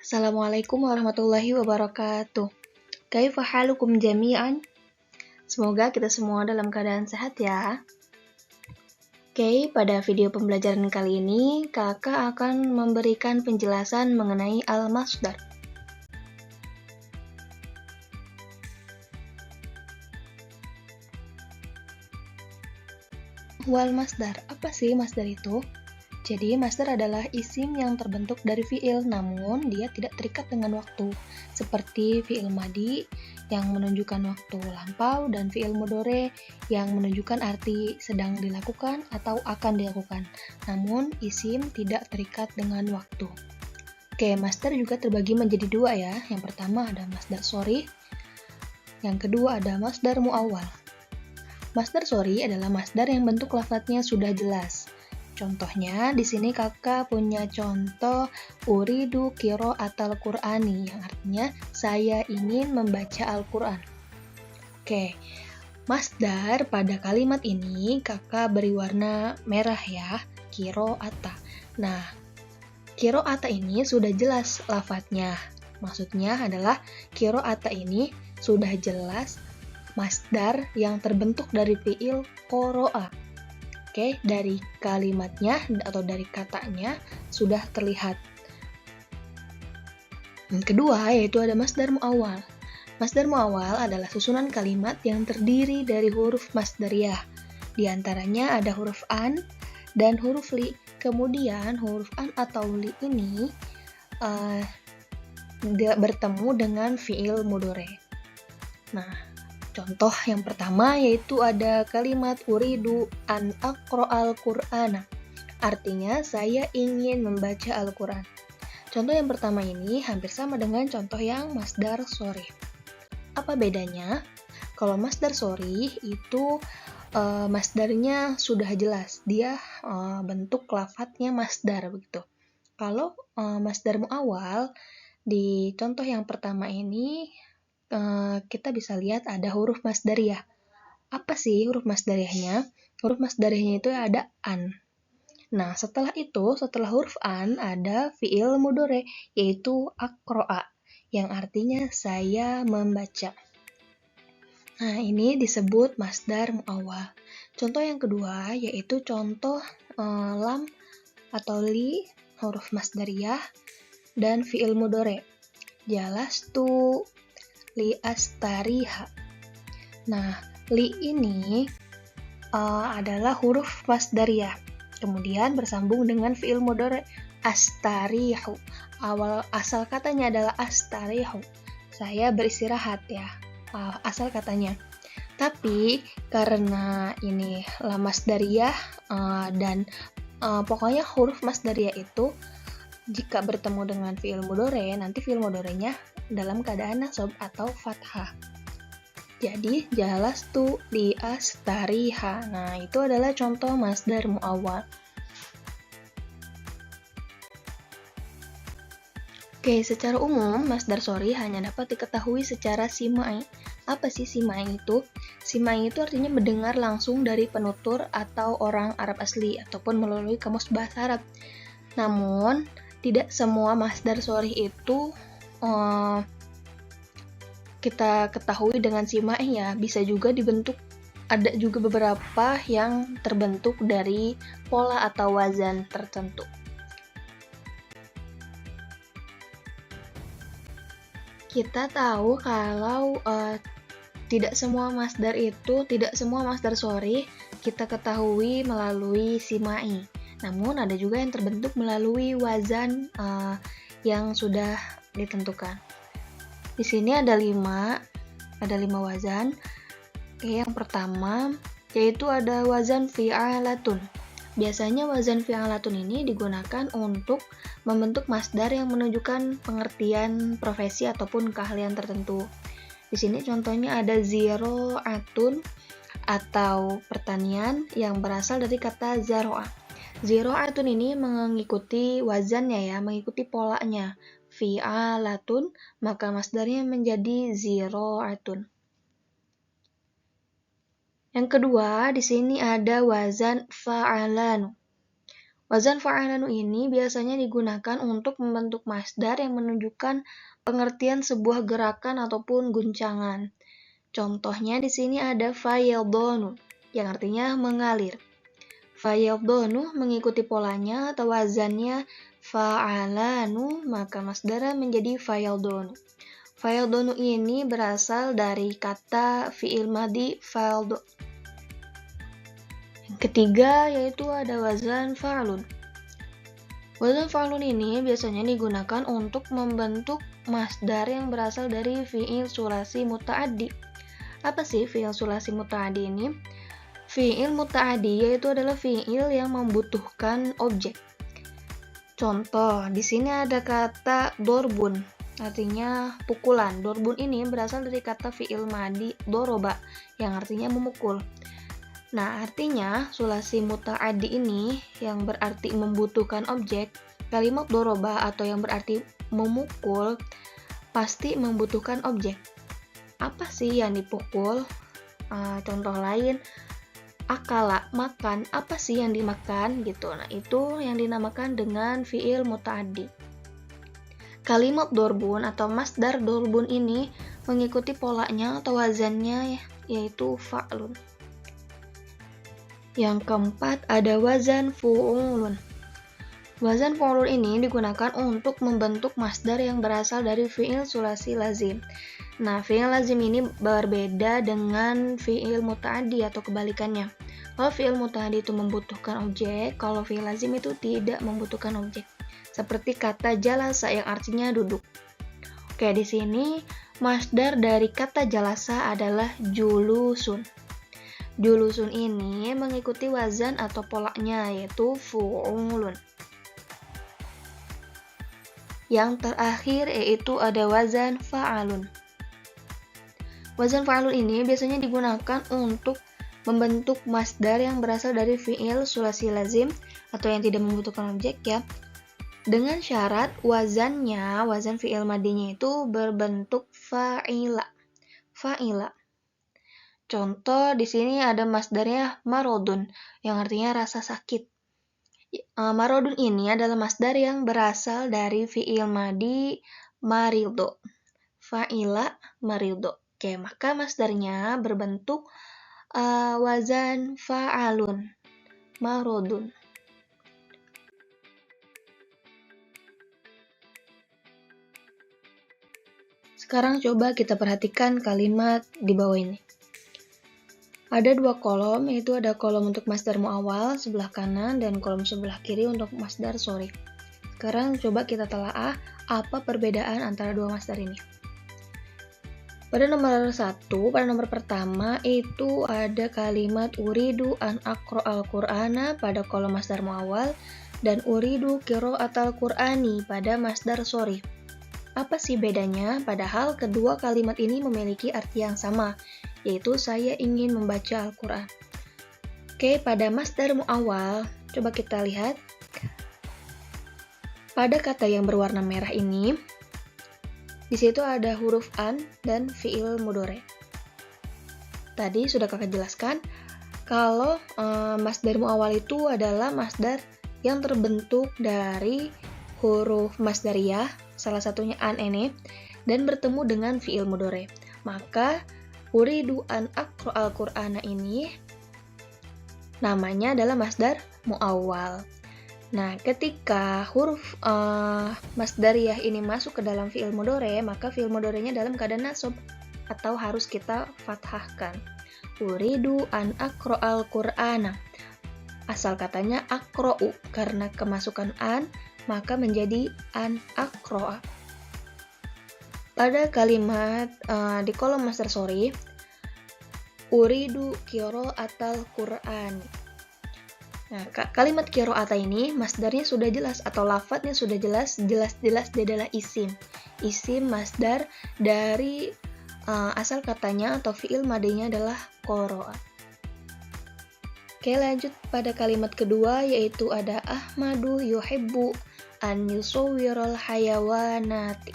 Assalamualaikum warahmatullahi wabarakatuh. Kaifa halukum jami'an? Semoga kita semua dalam keadaan sehat ya. Oke, pada video pembelajaran kali ini, kakak akan memberikan penjelasan mengenai al-masdar. Wal masdar, apa sih masdar itu? Jadi, masdar adalah isim yang terbentuk dari fiil, namun dia tidak terikat dengan waktu, seperti fiil madi yang menunjukkan waktu lampau dan fiil mudhari yang menunjukkan arti sedang dilakukan atau akan dilakukan. Namun, isim tidak terikat dengan waktu. Oke, masdar juga terbagi menjadi dua ya. Yang pertama ada masdar sharih, yang kedua ada masdar muawwal. Masdar sharih adalah masdar yang bentuk lafadznya sudah jelas. Contohnya, di sini kakak punya contoh uridu qira'atal Qur'ani, yang artinya saya ingin membaca Al-Quran. Oke, masdar pada kalimat ini kakak beri warna merah ya, qira'ata. Nah, qira'ata ini sudah jelas lafadznya. Maksudnya adalah qira'ata ini sudah jelas masdar yang terbentuk dari fiil qara'a. Oke, dari kalimatnya atau dari katanya sudah terlihat. Yang kedua yaitu ada masdar muawwal. Masdar muawwal adalah susunan kalimat yang terdiri dari huruf masdariyah. Di antaranya ada huruf an dan huruf li. Kemudian huruf an atau li ini bertemu dengan fiil mudhari. Nah, contoh yang pertama yaitu ada kalimat uridu an aqra'al Qur'ana. Artinya saya ingin membaca Al-Quran. Contoh yang pertama ini hampir sama dengan contoh yang masdar sharih. Apa bedanya? Kalau masdar sharih itu masdarnya sudah jelas, dia bentuk lafadznya masdar begitu. Kalau masdar muawwal di contoh yang pertama ini kita bisa lihat ada huruf masdariyah. Apa sih huruf masdariyahnya? Huruf masdariyahnya itu ada an. Nah, setelah itu, setelah huruf an ada fiil mudhari yaitu aqra'a yang artinya saya membaca. Nah, ini disebut masdar muawwal. Contoh yang kedua yaitu contoh lam atau li, huruf masdariyah dan fiil mudhari. Jalastu li astariha. Nah, li ini adalah huruf masdariyah. Kemudian bersambung dengan fiil mudhari astarihu. Asal katanya adalah astarihu. Saya beristirahat ya. Asal katanya. Tapi karena ini la masdariyah dan pokoknya huruf masdariyah itu jika bertemu dengan fiil mudhari, nanti fiil mudharinya dalam keadaan nasab atau fathah. Jadi, jalastu li astariha. Nah, itu adalah contoh masdar muawwal. Oke, secara umum, masdar sharih hanya dapat diketahui secara simai. Apa sih simai itu? Simai itu artinya mendengar langsung dari penutur atau orang Arab asli, ataupun melalui kamus bahasa Arab. Namun, tidak semua masdar sharih itu kita ketahui dengan simai ya, bisa juga dibentuk, ada juga beberapa yang terbentuk dari pola atau wazan tertentu. Kita tahu kalau tidak semua masdar sharih kita ketahui melalui simai. Namun ada juga yang terbentuk melalui wazan yang sudah ditentukan. Di sini ada 5 wazan. Yang pertama yaitu ada wazan fi'alatun. Biasanya wazan fi'alatun ini digunakan untuk membentuk masdar yang menunjukkan pengertian profesi ataupun keahlian tertentu. Di sini contohnya ada zira'atun atau pertanian yang berasal dari kata zaro'a. Zira'atun ini mengikuti wazannya ya, mengikuti polanya. Fi'alatun, maka masdarnya menjadi zira'atun. Yang kedua, di sini ada wazan fa'alan. Wazan fa'alanu ini biasanya digunakan untuk membentuk masdar yang menunjukkan pengertian sebuah gerakan ataupun guncangan. Contohnya di sini ada fayadhanu, yang artinya mengalir. Fayadhanu mengikuti polanya atau wazannya fa'alanu, maka masdarnya menjadi fayadhanu. Fayadhanu ini berasal dari kata fi'il madi fa'aldu. Yang ketiga yaitu ada wazan fa'lun. Wazan fa'lun ini biasanya digunakan untuk membentuk masdar yang berasal dari fi'il sulasi muta'addi. Apa sih fi'il sulasi muta'addi ini? Fi'il muta'addi yaitu adalah fi'il yang membutuhkan objek. Contoh, di sini ada kata dorbun, artinya pukulan. Dorbun ini berasal dari kata fi'il madi doroba, yang artinya memukul. Nah, artinya sulasi muta'addi ini yang berarti membutuhkan objek, kalimat doroba atau yang berarti memukul pasti membutuhkan objek. Apa sih yang dipukul? Contoh lain, akala, makan, apa sih yang dimakan gitu. Nah, itu yang dinamakan dengan fi'il muta'addi. Kalimat dorbun atau masdar dorbun ini mengikuti polanya atau wazannya yaitu fa'lun. Yang keempat ada wazan fu'ulun. Wazan fu'ulun ini digunakan untuk membentuk masdar yang berasal dari fi'il sulasi lazim. Nah, fi'il lazim ini berbeda dengan fi'il muta'addi atau kebalikannya. Kalau fi'il muta'addi itu membutuhkan objek, kalau fi'il lazim itu tidak membutuhkan objek. Seperti kata jalasa yang artinya duduk. Oke, di sini masdar dari kata jalasa adalah julusun. Julusun ini mengikuti wazan atau polanya yaitu fu'ulun. Yang terakhir yaitu ada wazan fa'alun. Wazan fa'alun ini biasanya digunakan untuk membentuk masdar yang berasal dari fi'il sulasi lazim atau yang tidak membutuhkan objek ya. Dengan syarat wazannya, wazan fi'il madinya itu berbentuk fa'ila. Fa'ila. Contoh di sini ada masdarnya marodun yang artinya rasa sakit. Marodun ini adalah masdar yang berasal dari fi'il madi marildo. Fa'ila marildo. Oke, maka masdarnya berbentuk wazan fa'alun. Marodun. Sekarang coba kita perhatikan kalimat di bawah ini. Ada dua kolom, yaitu ada kolom untuk masdar mu'awwal sebelah kanan dan kolom sebelah kiri untuk masdar shorih. Sekarang coba kita telaah apa perbedaan antara dua masdar ini. Pada nomor 1, pada nomor pertama itu ada kalimat uridu an aqra'al qur'ana pada kolom masdar mu'awwal dan uridu qira'atal qur'ani pada masdar shorih. Apa sih bedanya? Padahal kedua kalimat ini memiliki arti yang sama, yaitu saya ingin membaca Al-Quran. Oke, pada masdar mu'awwal, coba kita lihat. Pada kata yang berwarna merah ini, di situ ada huruf an dan fi'il mudhari. Tadi sudah kakak jelaskan, kalau masdar mu'awwal itu adalah masdar yang terbentuk dari huruf masdariyah, salah satunya an ini, dan bertemu dengan fi'il mudhari. Maka uridu an aqra'al qur'ana ini namanya adalah masdar mu'awwal. Nah, ketika huruf masdariyah ini masuk ke dalam fi'il mudhari, maka fi'il mudharinya dalam keadaan nasab atau harus kita fathahkan. Uridu an aqra'al qur'ana. Asal katanya aqra'u, karena kemasukan an maka menjadi an aqra'a. Pada kalimat di kolom masdar shorih, uridu qira'atal Qur'an. Nah, kalimat qira'ata ini masdarnya sudah jelas atau lafadznya sudah jelas dia adalah isim. Isim masdar dari asal katanya atau fi'il madinya adalah qara'a. Oke, lanjut pada kalimat kedua yaitu ada Ahmadu yuhibbu an yusawwiral hayawanati.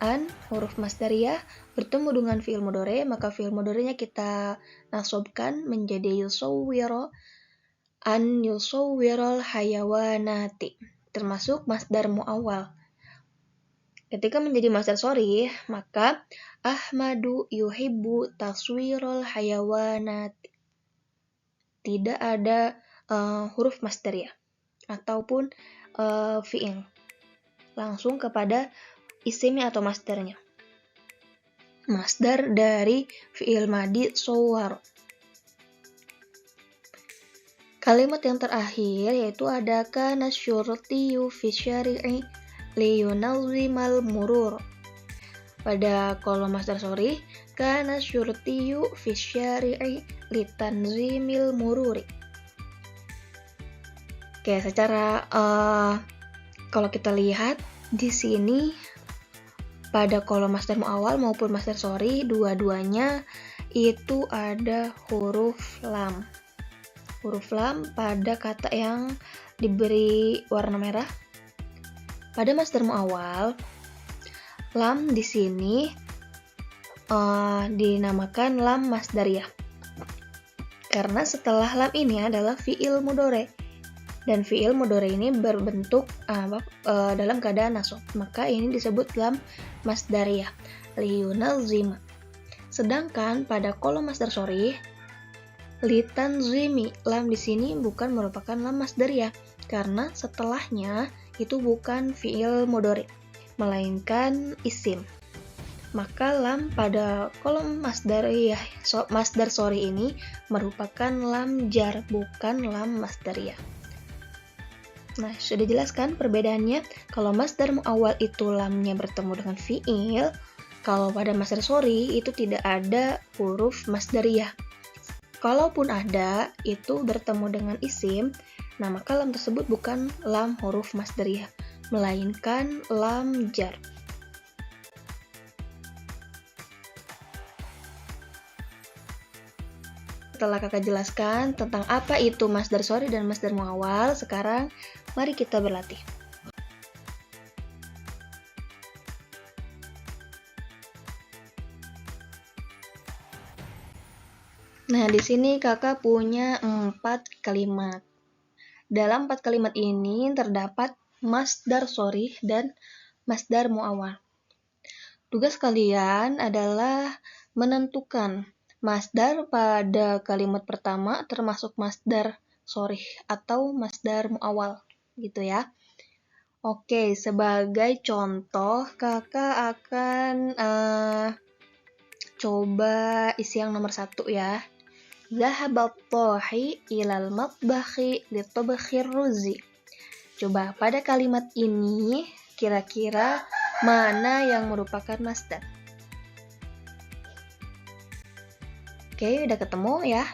An, huruf masdariyah, bertemu dengan fi'il mudhari, maka fi'il mudharinya kita nasabkan menjadi yusawwira. an yusawwirul hayawanati, termasuk masdar muawwal. Ketika menjadi masdar sharih, maka Ahmadu yuhibbu taswirul hayawanati. Tidak ada huruf masdar ya, ataupun fi'il. Langsung kepada isimnya atau masdarnya. Masdar dari fi'il madi sawwar. Kalimat yang terakhir yaitu ada kana syurtiyu fi syari'i liyunazzimal murur. Pada kolom masdar sharih, kana syurtiyu fi syari'i litanzimil mururi. Oke, secara kalau kita lihat di sini pada kolom masdar muawwal maupun masdar sharih, dua-duanya itu ada huruf lam. Huruf lam pada kata yang diberi warna merah. Pada masdar muawwal, lam di sini dinamakan lam masdariyah. Karena setelah lam ini adalah fi'il mudhari. Dan fi'il mudhari ini berbentuk dalam keadaan nasab. Maka ini disebut lam masdariyah. Liyunazima. Sedangkan pada kolom masdar sharih, litanzimi, lam di sini bukan merupakan lam masdariyah karena setelahnya itu bukan fi'il mudhari, melainkan isim. Maka lam pada kolom masdar sharih ini merupakan lam jar, bukan lam masdariyah. Nah, sudah jelaskan perbedaannya. Kalau masdar muawwal itu lamnya bertemu dengan fi'il, kalau pada masdar sharih itu tidak ada huruf masdariyah. Kalaupun ada, itu bertemu dengan isim, nah maka lam tersebut bukan lam huruf masdariyah, melainkan lam jar. Setelah kakak jelaskan tentang apa itu masdar sharih dan masdar muawwal, sekarang mari kita berlatih. Nah, di sini kakak punya 4 kalimat. Dalam 4 kalimat ini terdapat masdar sharih dan masdar muawwal. Tugas kalian adalah menentukan masdar pada kalimat pertama termasuk masdar sharih atau masdar muawwal, gitu ya. Oke, sebagai contoh kakak akan coba isi yang nomor 1 ya. Zahabat Tahi ilal matbakhi litabkhir ruzi. Coba pada kalimat ini kira-kira mana yang merupakan masdar? Oke, udah ketemu ya.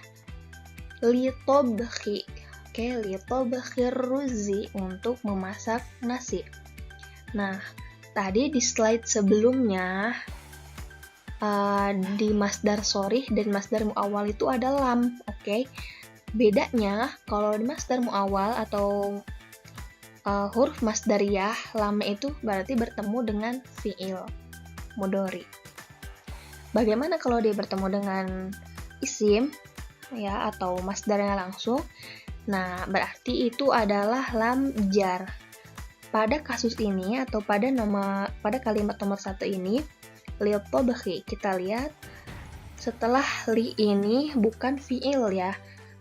Litabkhi. Oke, litabkhir ruzi, untuk memasak nasi. Nah, tadi di slide sebelumnya di masdar sharih dan masdar muawwal itu ada lam, oke? Bedanya kalau di masdar muawwal atau huruf masdariyah, lamnya itu berarti bertemu dengan fi'il mudhari. Bagaimana kalau dia bertemu dengan isim ya atau masdarnya langsung? Nah, berarti itu adalah lam jar. Pada kasus ini atau pada kalimat nomor 1 ini, litabkhi, kita lihat setelah li ini bukan fi'il ya,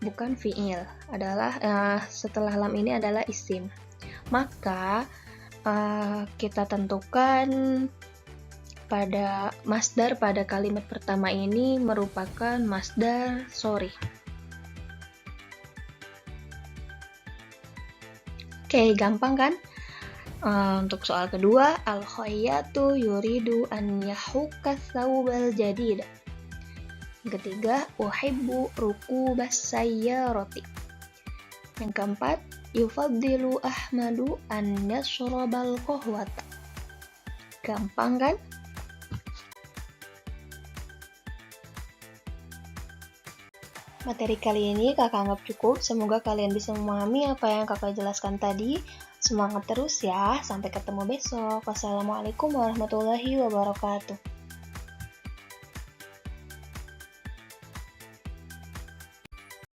bukan fi'il, adalah setelah lam ini adalah isim. Maka kita tentukan pada masdar pada kalimat pertama ini merupakan masdar sharih. Oke, gampang kan? Untuk soal kedua, al-khayyatu yuridu an yahukka thawbal jadid. Yang ketiga, uhibbu rukubas sayyarati. Yang keempat, yufaddilu Ahmadu an yashrabal qahwata. Gampang kan? Materi kali ini kakak anggap cukup. Semoga kalian bisa memahami apa yang kakak jelaskan tadi. Semangat terus ya, sampai ketemu besok. Wassalamualaikum warahmatullahi wabarakatuh.